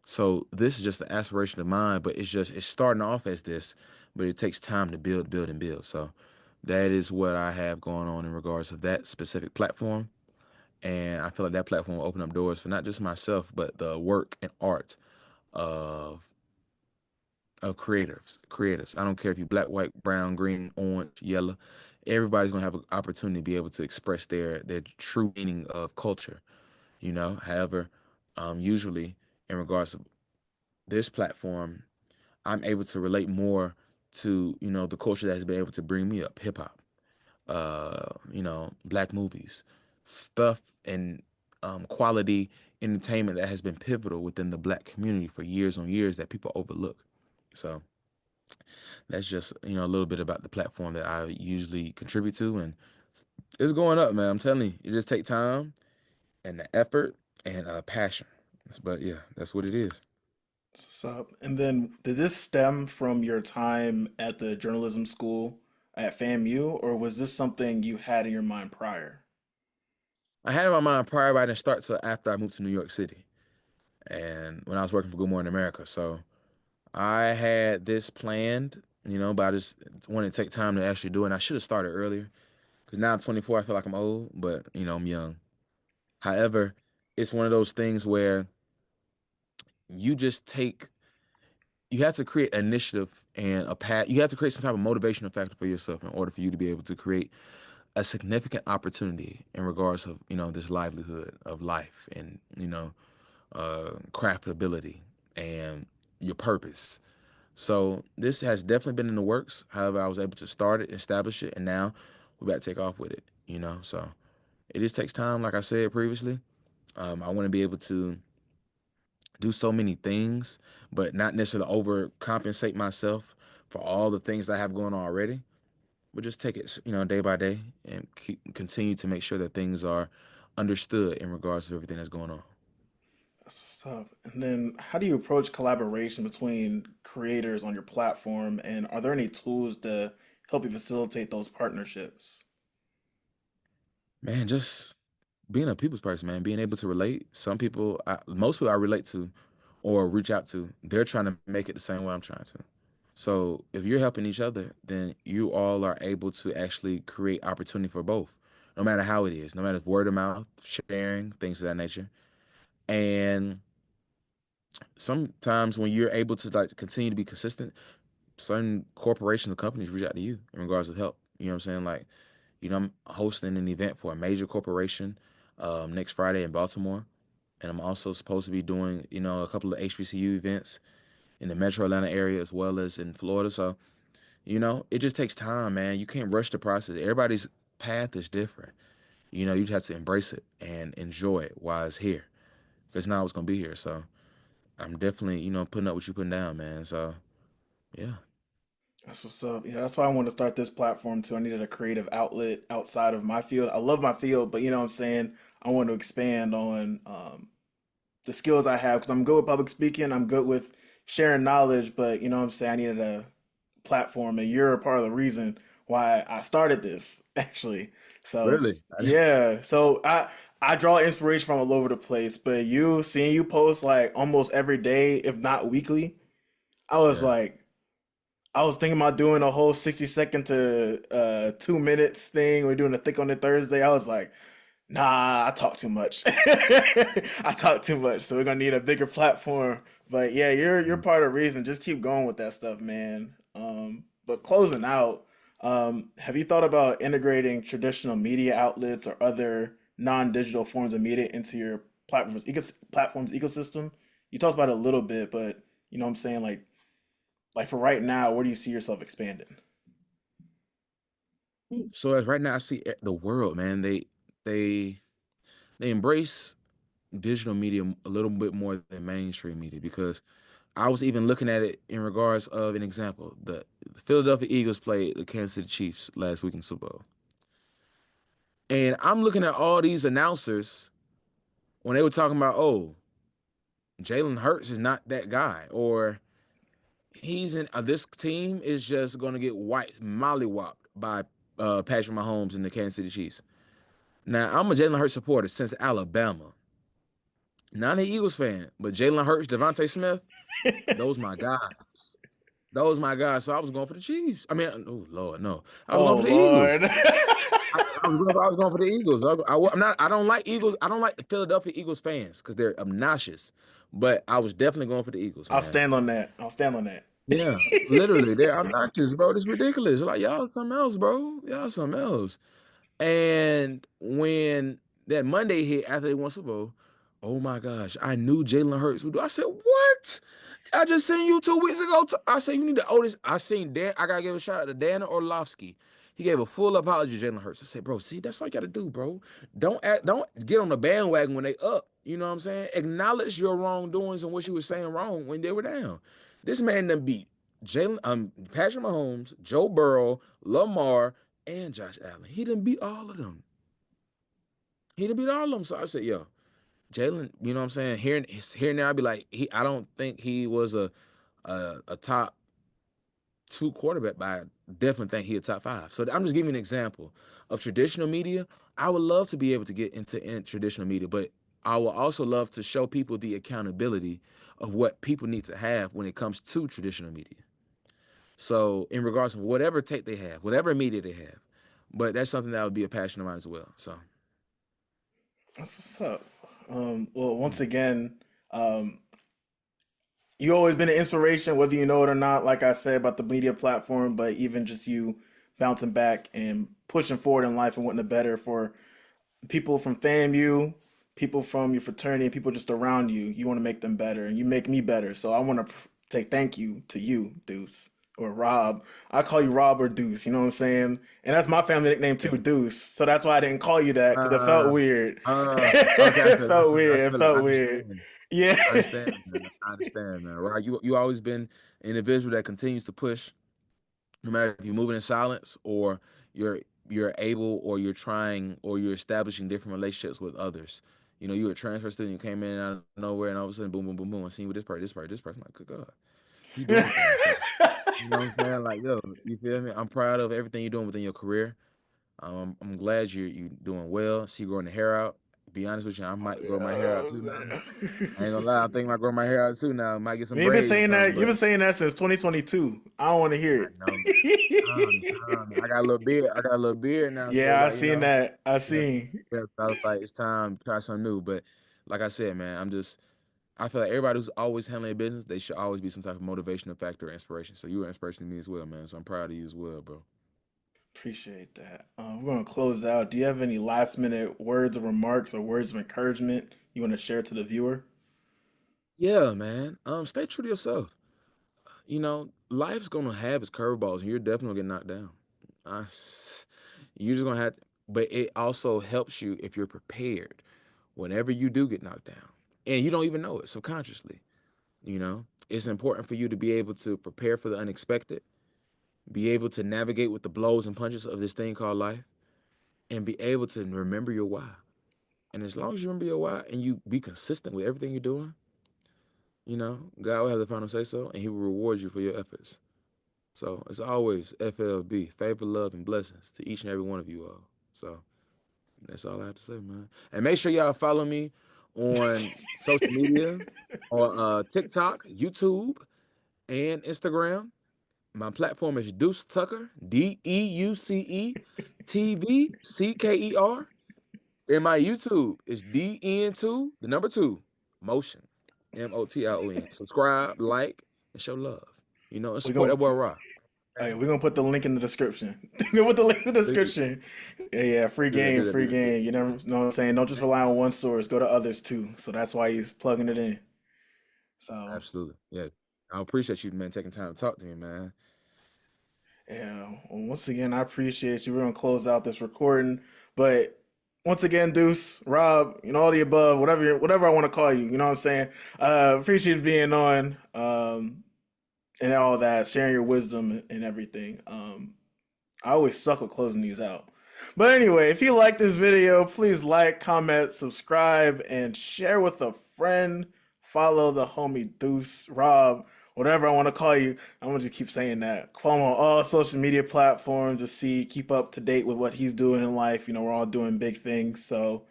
So this is just an aspiration of mine, but it's starting off as this, but it takes time to build, build, and build. So that is what I have going on in regards of that specific platform. And I feel like that platform will open up doors for not just myself, but the work and art of Creatives. I don't care if you black, white, brown, green, orange, yellow. Everybody's gonna have an opportunity to be able to express their true meaning of culture. However, usually in regards to this platform, I'm able to relate more to the culture that has been able to bring me up, hip hop, black movies, stuff and quality entertainment that has been pivotal within the black community for years on years that people overlook. So that's just a little bit about the platform that I usually contribute to, and it's going up, man. I'm telling you, it just take time and the effort and passion. But yeah, that's what it is. So, and then did this stem from your time at the journalism school at FAMU, or was this something you had in your mind prior? I had in my mind prior, but I didn't start till after I moved to New York City, and when I was working for Good Morning America. So I had this planned, but I just wanted to take time to actually do it. And I should have started earlier because now I'm 24. I feel like I'm old, but I'm young. However, it's one of those things where you just take you have to create an initiative and a path. You have to create some type of motivational factor for yourself in order for you to be able to create a significant opportunity in regards of this livelihood of life and craftability and your purpose. So this has definitely been in the works. However, I was able to start it, establish it, and now we're about to take off with it. So it just takes time, like I said previously. I want to be able to do so many things, but not necessarily overcompensate myself for all the things I have going on already. But just take it, day by day, and continue to make sure that things are understood in regards to everything that's going on. That's what's up. And then how do you approach collaboration between creators on your platform, and are there any tools to help you facilitate those partnerships? Man, just being a people's person, man, being able to relate. Most people I relate to or reach out to, they're trying to make it the same way I'm trying to. So if you're helping each other, then you all are able to actually create opportunity for both, no matter how it is, no matter if word of mouth, sharing, things of that nature. And sometimes when you're able to like continue to be consistent, certain corporations and companies reach out to you in regards to help. You know what I'm saying? Like, I'm hosting an event for a major corporation next Friday in Baltimore. And I'm also supposed to be doing, a couple of HBCU events in the metro Atlanta area as well as in Florida. So, it just takes time, man. You can't rush the process. Everybody's path is different. You just have to embrace it and enjoy it while it's here. Because now it's going to be here. So I'm definitely, putting up what you're putting down, man. So, yeah. That's what's up. Yeah, that's why I wanted to start this platform too. I needed a creative outlet outside of my field. I love my field, but you know what I'm saying? I want to expand on the skills I have because I'm good with public speaking. I'm good with sharing knowledge, but you know what I'm saying? I needed a platform, and you're a part of the reason why I started this, actually. So Really? yeah, so I draw inspiration from all over the place, but seeing you post like almost every day, if not weekly, I was Yeah. like, I was thinking about doing a whole 60-second to 2 minutes thing. We're doing a thick on it Thursday. I was like, nah, I talk too much. I talk too much, so we're gonna need a bigger platform. But yeah, you're part of the reason. Just keep going with that stuff, man. But closing out, have you thought about integrating traditional media outlets or other non-digital forms of media into your platform's ecosystem? You talked about it a little bit, but you know what I'm saying, like for right now, where do you see yourself expanding? So as right now, I see the world, man. They they embrace digital media a little bit more than mainstream media because I was even looking at it in regards of an example. The Philadelphia Eagles played the Kansas City Chiefs last week in Super Bowl, and I'm looking at all these announcers when they were talking about, oh, Jalen Hurts is not that guy, or he's in this team is just going to get mollywopped by Patrick Mahomes and the Kansas City Chiefs. Now, I'm a Jalen Hurts supporter since Alabama. Not an Eagles fan, but Jalen Hurts, Devontae Smith, those my guys. Those my guys. So I was going for the Chiefs. I mean, oh Lord, no, I was going Oh for the Eagles. Lord. I was going for the Eagles. I'm not. I don't like Eagles. I don't like the Philadelphia Eagles fans because they're obnoxious. But I was definitely going for the Eagles, I'll man. stand on that. I'll stand on that. Yeah, literally, they're obnoxious, bro. It's ridiculous. Like y'all something else, bro. Y'all something else. And when that Monday hit after they won Super Bowl, oh my gosh, I knew Jalen Hurts would do. I said, "What? I just seen you 2 weeks ago." I said, "You need to owe this." I seen Dan. I gotta give a shout out to Dan Orlovsky. He gave a full apology to Jalen Hurts. I said, "Bro, see, that's all you gotta do, bro. Don't get on the bandwagon when they up. You know what I'm saying? Acknowledge your wrongdoings and what you were saying wrong when they were down. This man done beat Patrick Mahomes, Joe Burrow, Lamar, and Josh Allen. He didn't beat all of them. He didn't beat all of them. So I said, yo, Jalen, you know what I'm saying? Here now, I'd be like, I don't think he was a top two quarterback, but I definitely think he a top five. So I'm just giving you an example of traditional media. I would love to be able to get into traditional media, but I would also love to show people the accountability of what people need to have when it comes to traditional media. So in regards to whatever take they have, whatever media they have, but that's something that would be a passion of mine as well. So That's what's up. Well, once again, um, you always been an inspiration, whether you know it or not. Like I said about the media platform, but even just you bouncing back and pushing forward in life and wanting the better for people from FAMU, people from your fraternity, and people just around you. You want to make them better, and you make me better. So I want to say thank you to you, Deuce or Rob. I call you Rob or Deuce. You know what I'm saying? And that's my family nickname too, Deuce. So that's why I didn't call you that because it felt uh weird. okay, It felt weird. It I felt weird. understand. Yeah. I understand, man. I understand, man. Right? You always been an individual that continues to push, no matter if you're moving in silence or you're you're able or you're trying or you're establishing different relationships with others. You know, you were a transfer student, you came in out of nowhere, and all of a sudden, boom, boom, boom, boom. I seen you with this person. Like, good God, he doing things. So, you know what I'm saying? Like, yo, you feel me? I'm proud of everything you're doing within your career. I'm glad you doing well. See you growing the hair out. Be honest with you, I might grow my hair out too now. I ain't gonna lie, I'm thinking about growing my hair out too now. Might get some You've been braids or saying something, that. You've but been saying that since 2022. I don't want to hear I know, man. I got a little beard. I got a little beard now, so Yeah, I like seen that. I yeah, seen. yeah. So I was like, it's time to try something new. But like I said, man, I feel like everybody who's always handling their business, they should always be some type of motivational factor or inspiration. So you were inspiration to me as well, man. So I'm proud of you as well, bro. Appreciate that. We're gonna close out. Do you have any last minute words of remarks or words of encouragement you want to share to the viewer? Yeah, man. Stay true to yourself. You know, life's gonna have its curveballs, and you're definitely gonna get knocked down. I, you're just gonna have to, but it also helps you if you're prepared whenever you do get knocked down, and you don't even know it subconsciously. You know, it's important for you to be able to prepare for the unexpected, be able to navigate with the blows and punches of this thing called life, and be able to remember your why. And as long as you remember your why and you be consistent with everything you're doing, you know, God will have the final say so, and He will reward you for your efforts. So it's always FLB, favor, love, and blessings to each and every one of you all. So that's all I have to say, man. And make sure y'all follow me on social media, on TikTok, YouTube, and Instagram. My platform is Deuce Tucker, DEUCE TVCKER. And my YouTube is DN2, the number two, Motion, MOTION. Subscribe, like, and show love. You know, and We're support gonna that boy Rock. All Okay? right, we're gonna put the link in the description. We're gonna put the link in the Please description. Yeah, yeah, free do that, game, do that, free do that, do game. You never know what I'm saying? Don't just that. rely on one source. Go to others too. So that's why he's plugging it in. So Absolutely. Yeah. I appreciate you, man, taking time to talk to me, man. yeah, well, once again, I appreciate you. We're gonna close out this recording, but once again, Deuce, Rob, all the above, whatever I want to call you. You know what I'm saying? Appreciate you being on, and all that, sharing your wisdom and everything. I always suck with closing these out. But anyway, if you like this video, please like, comment, subscribe, and share with a friend. Follow the homie Deuce, Rob, whatever I want to call you. I'm gonna just keep saying that. Follow him on all social media platforms to keep up to date with what he's doing in life. We're all doing big things. So,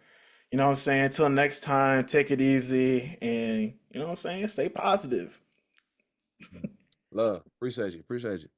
you know what I'm saying? Until next time, take it easy and you know what I'm saying? Stay positive. Love. Appreciate you. Appreciate you.